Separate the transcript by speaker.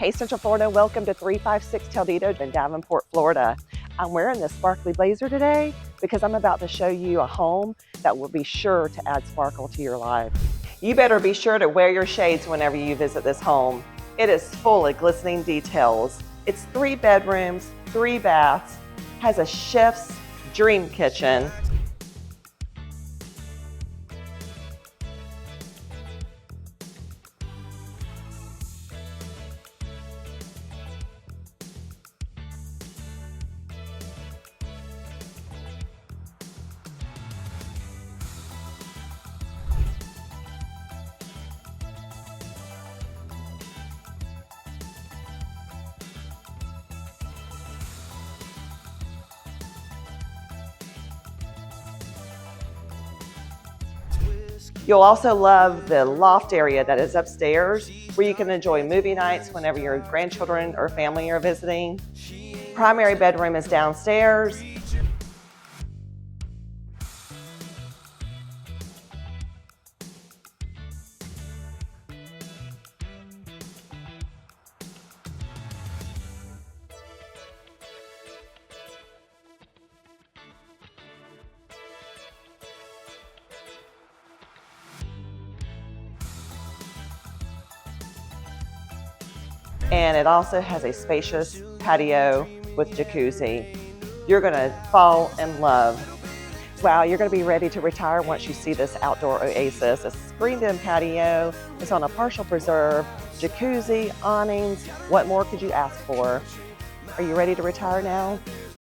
Speaker 1: Hey Central Florida, welcome to 356 Toldedo in Davenport, Florida. I'm wearing this sparkly blazer today because I'm about to show you a home that will be sure to add sparkle to your life. You better be sure to wear your shades whenever you visit this home. It is full of glistening details. It's 3 bedrooms, 3 baths, has a chef's dream kitchen, You'll also love the loft area that is upstairs where you can enjoy movie nights whenever your grandchildren or family are visiting. Primary bedroom is downstairs. And it also has a spacious patio with jacuzzi. You're gonna fall in love. Wow, you're gonna be ready to retire once you see this outdoor oasis. A screened-in patio, it's on a partial preserve, jacuzzi, awnings. What more could you ask for? Are you ready to retire now?